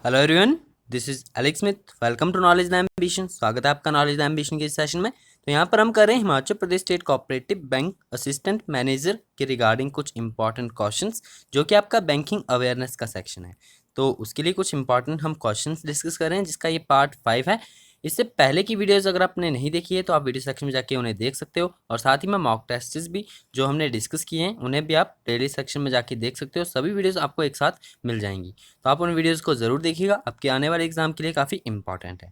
Hello everyone, this is Alex Smith. Welcome to knowledge the ambition. स्वागत है आपका knowledge the ambition के इस सेशन में। तो यहाँ पर हम कर रहे हैं Himachal Pradesh state cooperative bank assistant manager के रिगार्डिंग कुछ इंपॉर्टेंट क्वेश्चंस, जो कि आपका बैंकिंग अवेयरनेस का सेक्शन है। तो उसके लिए कुछ इंपॉर्टेंट हम क्वेश्चंस डिस्कस कर रहे हैं, जिसका ये पार्ट 5 है। इससे पहले की वीडियोस अगर आपने नहीं देखी है तो आप वीडियो सेक्शन में जाके उन्हें देख सकते हो, और साथ ही में मॉक टेस्ट्स भी जो हमने डिस्कस किए हैं उन्हें भी आप प्लेलिस्ट सेक्शन में जाके देख सकते हो। सभी वीडियोस आपको एक साथ मिल जाएंगी, तो आप उन वीडियोस को ज़रूर देखिएगा, आपके आने वाले एग्जाम के लिए काफ़ी इंपॉर्टेंट है।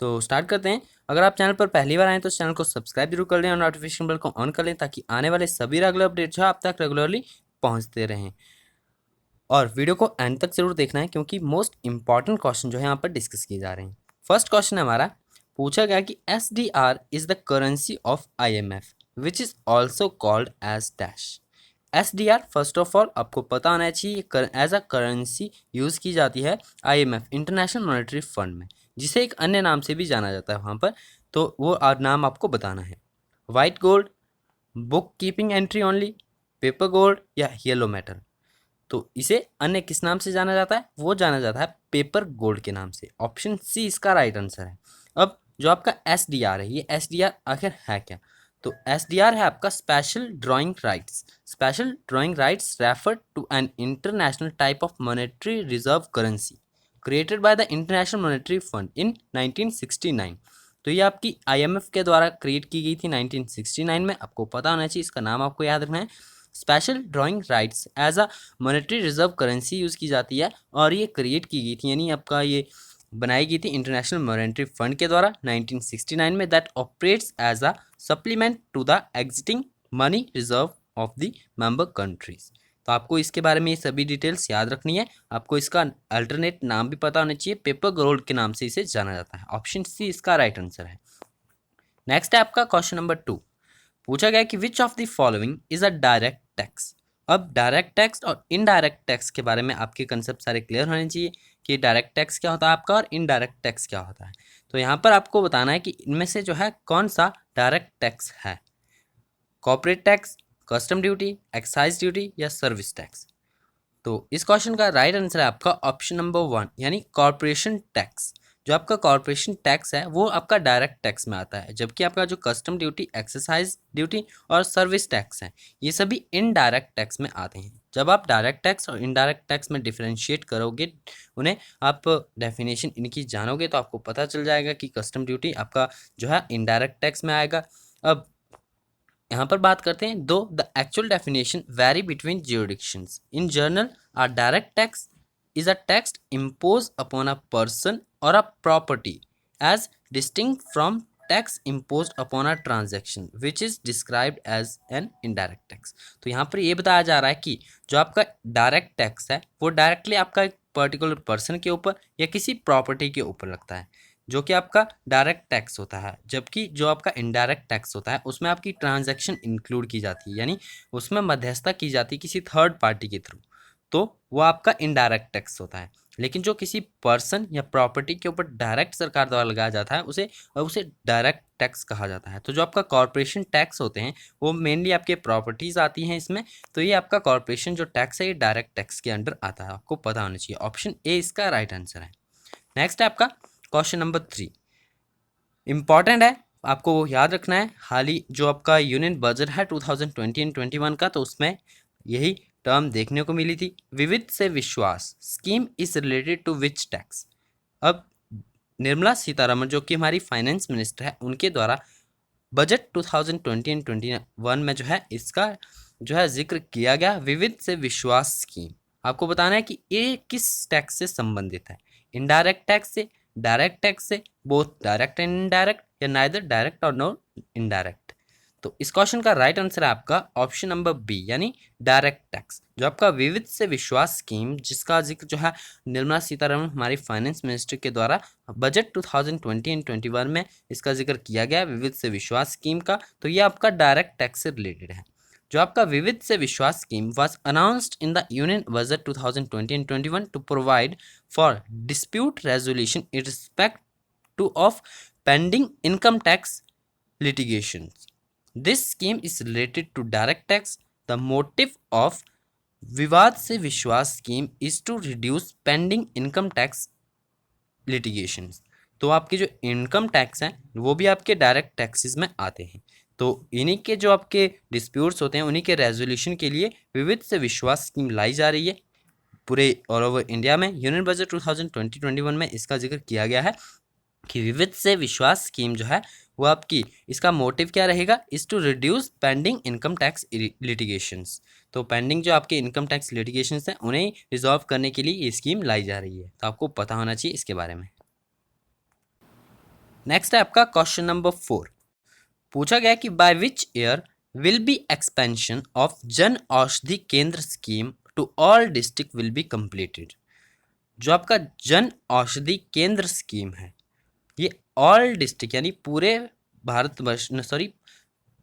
तो स्टार्ट करते हैं। अगर आप चैनल पर पहली बार आए तो चैनल को सब्सक्राइब जरूर कर लें और नोटिफिकेशन बेल को ऑन कर लें, ताकि आने वाले सभी रेगुलर अपडेट जो है आप तक रेगुलरली पहुँचते रहें। और वीडियो को एंड तक जरूर देखना है, क्योंकि मोस्ट इंपॉर्टेंट क्वेश्चन जो है यहाँ पर डिस्कस किए जा रहे हैं। फर्स्ट क्वेश्चन है हमारा, पूछा गया कि SDR is the currency of IMF which is also called as dash. SDR first of all आपको पता होना चाहिए एज अ करेंसी यूज़ की जाती है IMF इंटरनेशनल मॉनेटरी फंड में, जिसे एक अन्य नाम से भी जाना जाता है वहाँ पर। तो वो नाम आपको बताना है। White gold, book keeping entry only, paper gold या येलो मेटल। तो इसे अन्य किस नाम से जाना जाता है? वो जाना जाता है पेपर गोल्ड के नाम से। ऑप्शन सी इसका राइट आंसर है। अब जो आपका SDR है, ये SDR आखिर है क्या? तो SDR है आपका special drawing rights. Special drawing rights refer to an international type of monetary reserve currency created by the international monetary fund in 1969। तो ये आपकी IMF के द्वारा क्रिएट की गई थी 1969 में। आपको पता होना चाहिए, इसका नाम आपको याद रखना है। Special drawing rights as a monetary reserve currency use की जाती है, और ये क्रिएट की गई थी, यानी आपका ये बनाई गई थी इंटरनेशनल मॉनेटरी फंड के द्वारा 1969 में, that operates as a supplement to the existing money reserve of the member countries. तो आपको इसके बारे में ये सभी डिटेल्स याद रखनी है। आपको इसका अल्टरनेट नाम भी पता होना चाहिए, पेपर गोल्ड के नाम से इसे जाना जाता है। ऑप्शन सी इसका राइट आंसर है। नेक्स्ट है आपका क्वेश्चन नंबर 2। पूछा गया कि which of the following is a direct tax. अब डायरेक्ट टैक्स और इनडायरेक्ट टैक्स के बारे में आपके कंसेप्ट सारे क्लियर होने चाहिए कि डायरेक्ट टैक्स क्या होता है आपका और इनडायरेक्ट टैक्स क्या होता है। तो यहाँ पर आपको बताना है कि इनमें से जो है कौन सा डायरेक्ट टैक्स है। Corporate tax, custom duty, excise duty या सर्विस टैक्स। तो इस क्वेश्चन का राइट आंसर है आपका ऑप्शन नंबर 1, यानी कॉर्पोरेशन टैक्स। जो आपका कॉर्पोरेशन टैक्स है वो आपका डायरेक्ट टैक्स में आता है, जबकि आपका जो कस्टम ड्यूटी, एक्साइज ड्यूटी और सर्विस टैक्स है, ये सभी इनडायरेक्ट टैक्स में आते हैं। जब आप डायरेक्ट टैक्स और इनडायरेक्ट टैक्स में डिफरेंशिएट करोगे, उन्हें आप डेफिनेशन इनकी जानोगे, तो आपको पता चल जाएगा कि कस्टम ड्यूटी आपका जो है इनडायरेक्ट टैक्स में आएगा। अब यहाँ पर बात करते हैं, though the actual definition vary between jurisdictions. In general a direct tax is a tax imposed upon a person or a property as distinct from tax imposed upon a transaction which is described as an indirect tax। तो यहाँ पर ये बताया जा रहा है कि जो आपका डायरेक्ट टैक्स है वो डायरेक्टली आपका एक पर्टिकुलर पर्सन के ऊपर या किसी प्रॉपर्टी के ऊपर लगता है, जो कि आपका डायरेक्ट टैक्स होता है। जबकि जो आपका इनडायरेक्ट टैक्स होता है उसमें आपकी ट्रांजैक्शन इंक्लूड की जाती है, यानी उसमें मध्यस्थता की जाती है किसी थर्ड पार्टी के थ्रू, तो वो आपका इनडायरेक्ट टैक्स होता है। लेकिन जो किसी पर्सन या प्रॉपर्टी के ऊपर डायरेक्ट सरकार द्वारा लगाया जाता है उसे उसे डायरेक्ट टैक्स कहा जाता है। तो जो आपका कॉर्पोरेशन टैक्स होते हैं वो मेनली आपके प्रॉपर्टीज आती हैं इसमें। तो ये आपका कॉर्पोरेशन जो टैक्स है ये डायरेक्ट टैक्स के अंडर आता है, आपको पता होना चाहिए। ऑप्शन ए इसका राइट आंसर है। नेक्स्ट है आपका क्वेश्चन नंबर 3, इंपॉर्टेंट है, आपको वो याद रखना है। हाल ही जो आपका यूनियन बजट है 2020 एंड 21 का, तो उसमें यही टर्म देखने को मिली थी, Vivad se Vishwas scheme is related to which tax. अब निर्मला सीतारमण जो कि हमारी फाइनेंस मिनिस्टर है, उनके द्वारा बजट 2020 एंड 21 में जो है इसका जो है जिक्र किया गया, विविध से विश्वास स्कीम। आपको बताना है कि ये किस टैक्स से संबंधित है, इनडायरेक्ट टैक्स से, डायरेक्ट टैक्स से, बोथ डायरेक्ट एंड इनडायरेक्ट, या नाइदर डायरेक्ट और नो इनडायरेक्ट। तो इस क्वेश्चन का राइट आंसर है आपका ऑप्शन नंबर बी, यानी डायरेक्ट टैक्स। जो आपका विविध से विश्वास स्कीम, जिसका जिक्र जो है निर्मला सीतारमण हमारी फाइनेंस मिनिस्टर के द्वारा बजट 2020 एंड 21 में इसका जिक्र किया गया विविध से विश्वास स्कीम का, तो ये आपका डायरेक्ट टैक्स से रिलेटेड है। जो आपका Vivad se Vishwas scheme was announced in the union budget 2020 and 21 to provide for dispute resolution in respect to of pending income tax litigations. This scheme is related to direct tax. The motive of विवाद से Vishwas scheme is to reduce pending income tax litigations. तो आपके जो income tax हैं वो भी आपके direct taxes में आते हैं। तो इन्हीं के जो आपके डिस्प्यूट्स होते हैं उन्हीं के रेजोल्यूशन के लिए विविध से विश्वास स्कीम लाई जा रही है पूरे ऑल ओवर इंडिया में। यूनियन बजट 2020-21 में इसका जिक्र किया गया है कि विविध से विश्वास स्कीम जो है वो आपकी, इसका मोटिव क्या रहेगा, is to reduce pending income tax litigations. तो पेंडिंग जो आपके इनकम टैक्स लिटिगेशंस हैं उन्हें रिजॉल्व करने के लिए ये स्कीम लाई जा रही है। तो आपको पता होना चाहिए इसके बारे में। नेक्स्ट है आपका क्वेश्चन नंबर 4। पूछा गया कि by which year will be expansion of Jan Aushadhi Kendra scheme to all district will be completed. जो आपका जन औषधि केंद्र स्कीम है ये ऑल डिस्ट्रिक्ट यानी पूरे भारतवर्ष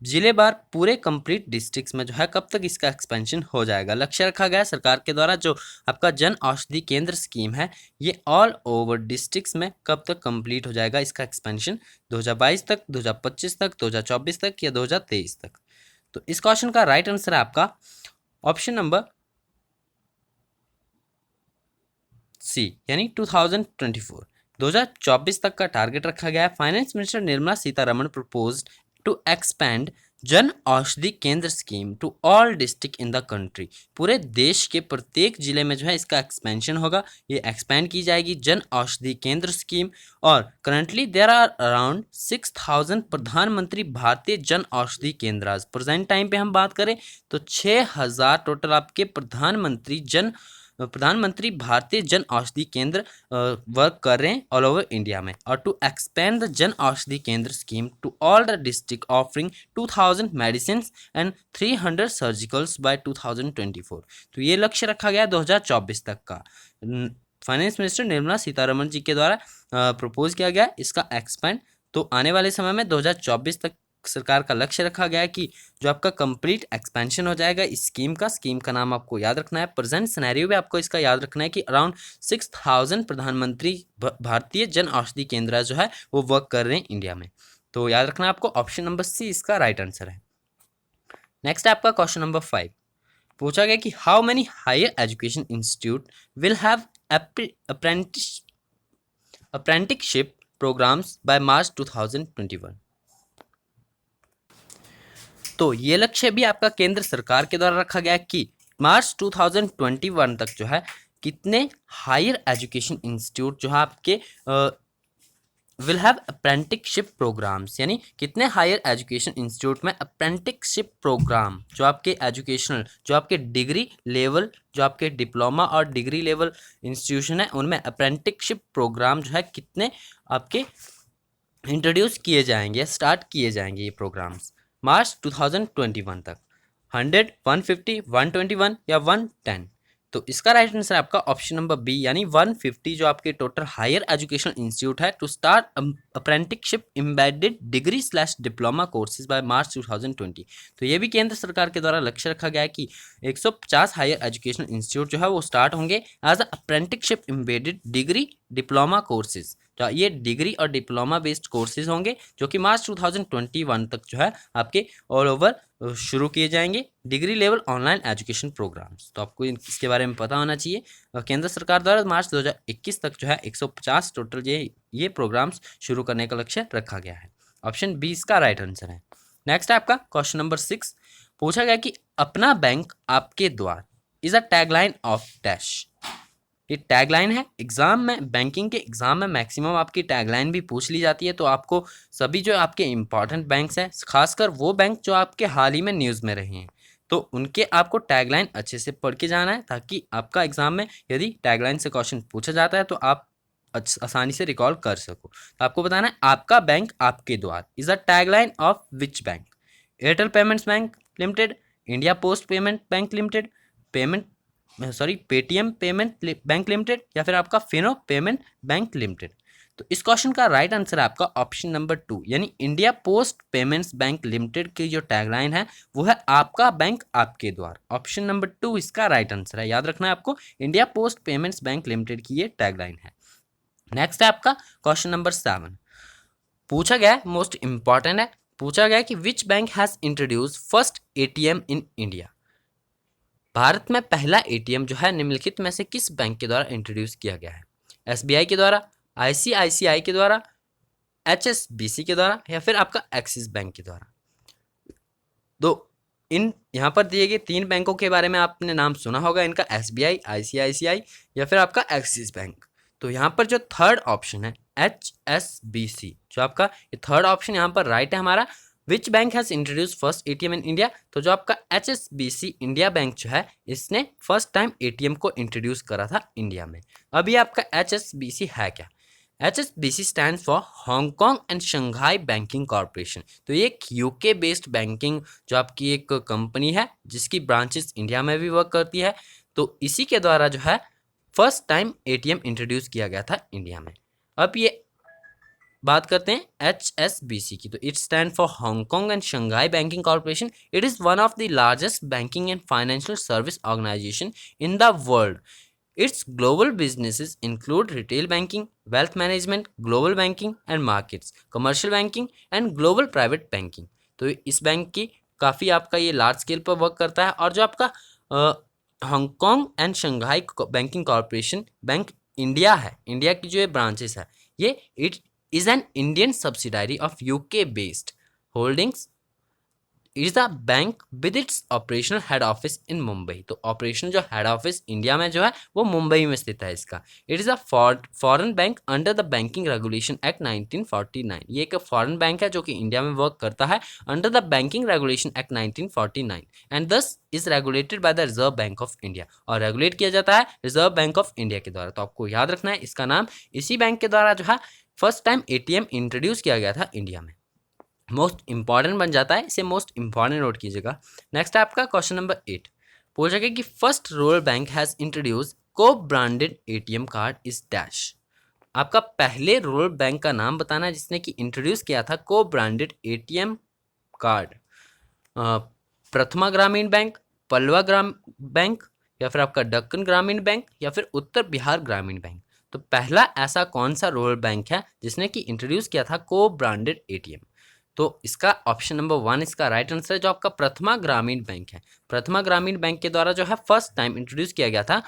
जिले बार पूरे कंप्लीट डिस्ट्रिक्ट्स में जो है कब तक इसका एक्सपेंशन हो जाएगा। लक्ष्य रखा गया सरकार के द्वारा जो आपका जन औषधि केंद्र स्कीम है ये ऑल ओवर डिस्ट्रिक्ट्स में कब तक कंप्लीट हो जाएगा इसका एक्सपेंशन, 2022 तक, 2025 तक, 2024 तक या 2023 तक। तो इस क्वेश्चन का राइट आंसर है आपका ऑप्शन नंबर सी यानी 2024। 2024 तक का टारगेट रखा गया है। Finance minister Nirmala Sitharaman proposed to expand Jan Aushadhi Kendra scheme to all district in the country. पूरे देश के प्रत्येक जिले में जो है इसका एक्सपेंशन होगा, ये एक्सपैंड की जाएगी जन औषधि केंद्र स्कीम। और करंटली देयर आर अराउंड 6000 प्रधानमंत्री भारतीय जन औषधि केंद्र। प्रेजेंट टाइम पे हम बात करें तो 6000 टोटल आपके प्रधानमंत्री भारतीय जन औषधि केंद्र वर्क कर रहे हैं ऑल ओवर इंडिया में। और to expand the Jan Aushadhi Kendra scheme to all the district offering 2000 medicine and 300 surgicals by 2024। तो ये लक्ष्य रखा गया 2024 तक का। फाइनेंस मिनिस्टर निर्मला सीतारमण जी के द्वारा प्रपोज किया गया इसका एक्सपेंड। तो आने वाले समय में 2024 तक सरकार का लक्ष्य रखा गया है कि जो आपका कंप्लीट एक्सपेंशन हो जाएगा इस स्कीम का नाम आपको याद रखना है। प्रेजेंट सिनेरियो में आपको इसका याद रखना है कि अराउंड 6000 प्रधानमंत्री भारतीय जन औषधि केंद्र जो है वो वर्क कर रहे हैं इंडिया में। तो याद रखना आपको ऑप्शन नंबर सी इसका राइट आंसर है। नेक्स्ट है आपका क्वेश्चन नंबर 5। पूछा गया कि how many higher education institute will have apprenticeship programmes by March 2021। तो ये लक्ष्य भी आपका केंद्र सरकार के द्वारा रखा गया कि मार्च 2021 तक जो है कितने हायर एजुकेशन इंस्टीट्यूट जो है आपके विल हैव अप्रेंटिसशिप प्रोग्राम्स, यानी कितने हायर एजुकेशन इंस्टीट्यूट में अप्रेंटिसशिप प्रोग्राम जो आपके एजुकेशनल जो आपके डिग्री लेवल जो आपके डिप्लोमा और डिग्री लेवल इंस्टीट्यूशन है उनमें अप्रेंटिसशिप प्रोग्राम जो है कितने आपके इंट्रोड्यूस किए जाएंगे, स्टार्ट किए जाएंगे ये प्रोग्राम्स मार्च 2021 तक। 100, 150, 121 या 110। तो इसका राइट आंसर आपका ऑप्शन नंबर बी यानी 150 जो आपके टोटल हायर एजुकेशन इंस्टीट्यूट है to start apprenticeship embedded degree / diploma courses by March 2020। तो ये भी केंद्र सरकार के द्वारा लक्ष्य रखा गया है कि 150 हायर एजुकेशन इंस्टीट्यूट जो है वो स्टार्ट होंगे as apprenticeship embedded degree diploma courses. तो ये डिग्री और डिप्लोमा बेस्ड कोर्सेज होंगे जो कि मार्च 2021 तक जो है आपके ऑल ओवर शुरू किए जाएंगे degree level online education programmes. तो आपको इसके बारे में पता होना चाहिए। केंद्र सरकार द्वारा मार्च 2021 तक जो है 150 टोटल ये प्रोग्राम्स शुरू करने का लक्ष्य रखा गया है। ऑप्शन बी इसका राइट आंसर है। नेक्स्ट है आपका क्वेश्चन नंबर 6। पूछा गया कि अपना बैंक आपके द्वार is a tagline of dash. ये टैगलाइन है। एग्जाम में, बैंकिंग के एग्जाम में मैक्सिमम आपकी टैगलाइन भी पूछ ली जाती है। तो आपको सभी जो आपके इंपॉर्टेंट बैंक्स हैं, खासकर वो बैंक जो आपके हाल ही में न्यूज़ में रहे हैं, तो उनके आपको टैगलाइन अच्छे से पढ़ के जाना है ताकि आपका एग्जाम में यदि टैगलाइन से क्वेश्चन पूछा जाता है तो आप आसानी से रिकॉल कर सको। तो आपको बताना है आपका बैंक आपके द्वार is a tagline of which bank. Airtel payments bank limited, India post payment bank limited, Paytm payment bank limited या फिर आपका फिनो पेमेंट बैंक लिमिटेड। तो इस क्वेश्चन का राइट आंसर है आपका ऑप्शन नंबर 2 यानी India post payments bank limited की जो टैगलाइन है वो है आपका बैंक आपके द्वार। ऑप्शन नंबर 2 इसका राइट आंसर है। याद रखना है आपको, India post payments bank limited की ये टैगलाइन है। नेक्स्ट है आपका क्वेश्चन नंबर 7। पूछा गया, मोस्ट इंपॉर्टेंट है, पूछा गया कि which bank has introduce first ATM in India. Bharat में पहला एटीएम जो है निम्नलिखित में से किस बैंक के द्वारा इंट्रोड्यूस किया गया है। एसबीआई के द्वारा, ICICI के द्वारा, HSBC के द्वारा, या फिर आपका एक्सिस बैंक के द्वारा। तो इन यहाँ पर दिए गए 3 बैंकों के बारे में आपने नाम सुना होगा, इनका SBI, ICICI या फिर आपका एक्सिस बैंक। तो यहाँ पर जो थर्ड ऑप्शन है HSBC, जो आपका ये थर्ड ऑप्शन यहाँ पर राइट है हमारा। Which bank has introduce first ATM in India? तो जो आपका HSBC इंडिया बैंक जो है, इसने फर्स्ट टाइम ATM को इंट्रोड्यूस करा था इंडिया में। अब ये आपका HSBC है क्या? HSBC stand for Hong Kong and Shanghai banking corporation. तो ये एक UK बेस्ड बैंकिंग जो आपकी एक कंपनी है, जिसकी ब्रांचेस इंडिया में भी वर्क करती है। तो इसी के द्वारा जो है फर्स्ट टाइम ATM इंट्रोड्यूस किया गया था इंडिया में। अब ये बात करते हैं HSBC की, तो it stand for Hong Kong and Shanghai banking corporation. It is one of the largest banking and financial service organisation in the world. Its global businesses include retail banking, wealth management, global banking and markets, commercial banking and global private banking। तो इस bank की काफ़ी आपका ये large scale पर work करता है। और जो आपका Hong Kong and Shanghai banking corporation bank India है, इंडिया की जो ये ब्रांचेस है, ये it is an Indian subsidiary of UK based holdings. Is the bank with its operational head office in Mumbai. तो ऑपरेशनल जो हेड ऑफिस इंडिया में जो है वो मुंबई में स्थित है इसका। It is a foreign bank under the Banking Regulation Act 1949। ये एक फॉरेन बैंक है जो कि इंडिया में वर्क करता है under the Banking Regulation Act 1949 and this is regulated by the Reserve Bank of India. और रेगुलेट किया जाता है रिजर्व बैंक ऑफ इंडिया के द्वारा। तो आपको याद रखना है, इसका नाम इसी बैंक के द्वारा जो है फर्स्ट टाइम ATM इंट्रोड्यूस किया गया था इंडिया में। मोस्ट इंपॉर्टेंट बन जाता है, इसे मोस्ट इंपॉर्टेंट नोट कीजिएगा। नेक्स्ट है आपका क्वेश्चन नंबर 8। पूछा गया कि first rural bank has introduce co-branded ATM card is dash. आपका पहले रूरल बैंक का नाम बताना है जिसने कि इंट्रोड्यूस किया था को ब्रांडेड ATM कार्ड। प्रथमा ग्रामीण बैंक, पल्लवा ग्राम बैंक, या फिर आपका दक्कन ग्रामीण बैंक, या फिर उत्तर बिहार ग्रामीण बैंक। तो पहला ऐसा कौन सा रूरल बैंक है जिसने कि इंट्रोड्यूस किया था को ब्रांडेड ATM? तो इसका ऑप्शन नंबर 1 इसका राइट आंसर है, जो आपका प्रथमा ग्रामीण बैंक है। प्रथमा ग्रामीण बैंक के द्वारा जो है फर्स्ट टाइम इंट्रोड्यूस किया गया था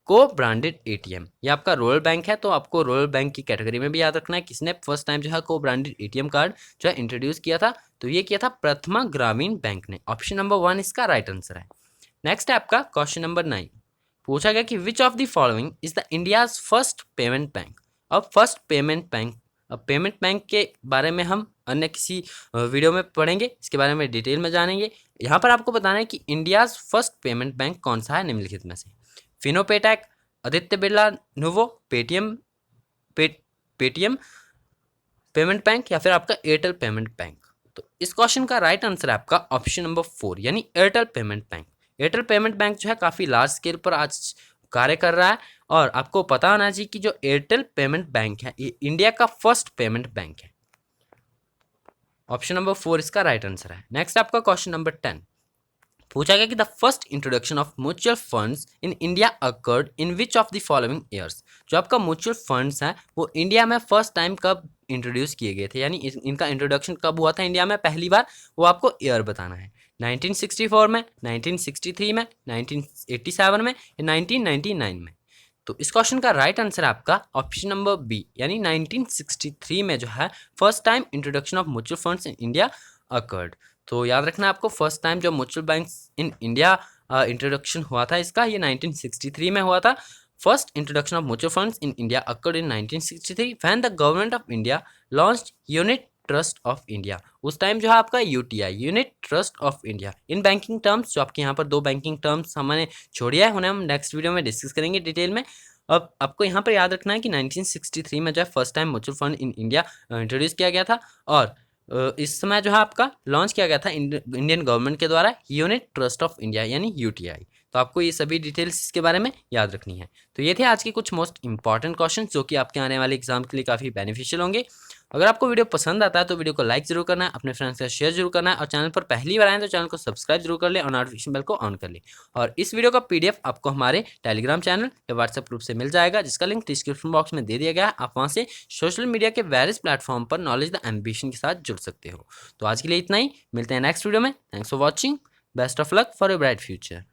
को ब्रांडेड ATM। ये आपका रूरल बैंक है, तो आपको रूरल बैंक की कैटेगरी में भी याद रखना है किसने फर्स्ट टाइम जो है को ब्रांडेड ATM कार्ड जो है इंट्रोड्यूस किया था। तो ये किया था प्रथमा ग्रामीण बैंक ने। ऑप्शन नंबर 1 इसका राइट आंसर है। नेक्स्ट है आपका क्वेश्चन नंबर 9। पूछा गया कि which of the following is the India's first payment bank. अब फर्स्ट पेमेंट बैंक, अब पेमेंट बैंक के बारे में हम अन्य किसी वीडियो में पढ़ेंगे, इसके बारे में डिटेल में जानेंगे। यहाँ पर आपको बताना है कि इंडियाज फर्स्ट पेमेंट बैंक कौन सा है निम्नलिखित में से? Fino Paytech, Aditya Birla Nuvo, Paytm payment bank, या फिर आपका एयरटेल पेमेंट बैंक। तो इस क्वेश्चन का राइट आंसर है आपका ऑप्शन नंबर 4 यानी Airtel payment bank. Airtel payment bank जो है काफ़ी लार्ज स्केल पर आज कार्य कर रहा है। और आपको पता होना चाहिए कि जो एयरटेल पेमेंट बैंक है ये इंडिया का फर्स्ट पेमेंट बैंक है। ऑप्शन नंबर 4 इसका राइट आंसर है। नेक्स्ट आपका क्वेश्चन नंबर 10। पूछा गया कि the first introduction of mutual funds in India occurred in which of the following years. जो आपका म्यूचुअल फंड्स हैं वो इंडिया में फर्स्ट टाइम कब इंट्रोड्यूस किए गए थे, यानी इनका इंट्रोडक्शन कब हुआ था इंडिया में पहली बार, वो आपको ईयर बताना है। 1964 में, 1963 में, 1987 में, या 1999 में। तो इस क्वेश्चन का राइट आंसर है आपका ऑप्शन नंबर बी यानी 1963 में जो है first time introduction of mutual funds in India occurred. तो याद रखना आपको फर्स्ट टाइम जो mutual banks in India introduction हुआ था इसका, ये 1963 में हुआ था। First introduction of mutual funds in India occurred in 1963 when the government of India launched unit trust of India. उस टाइम जो है आपका UTI unit trust of India. In banking terms जो आपके यहाँ पर 2 बैंकिंग टर्म्स हमने छोड़ी है, उन्हें हम नेक्स्ट वीडियो में डिस्कस करेंगे डिटेल में। अब आपको यहाँ पर याद रखना है कि 1963 में जो है first time mutual fund in India introduce किया गया था। और इस समय जो है आपका लॉन्च किया गया था इंडियन गवर्नमेंट के द्वारा यूनिट ट्रस्ट ऑफ इंडिया यानी UTI। तो आपको ये सभी डिटेल्स इसके बारे में याद रखनी है। तो ये थे आज के कुछ मोस्ट इंपॉर्टेंट क्वेश्चन जो कि आपके आने वाले एग्जाम के लिए काफ़ी बेनिफिशियल होंगे। अगर आपको वीडियो पसंद आता है तो वीडियो को लाइक जरूर करना है, अपने फ्रेंड्स के साथ शेयर जरूर करना है, और चैनल पर पहली बार आए तो चैनल को सब्सक्राइब जरूर कर ले और नोटिफिकेशन बेल को ऑन कर ले। और इस वीडियो का PDF आपको हमारे टेलीग्राम चैनल या व्हाट्सएप ग्रुप से मिल जाएगा, जिसका लिंक डिस्क्रिप्शन बॉक्स में दे दिया गया है। आप वहाँ से सोशल मीडिया के वेरियस प्लेटफॉर्म पर नॉलेज द एम्बिशन के साथ जुड़ सकते हो। तो आज के लिए इतना ही, मिलते हैं नेक्स्ट वीडियो में। Thanks for watching, best of luck for a bright future.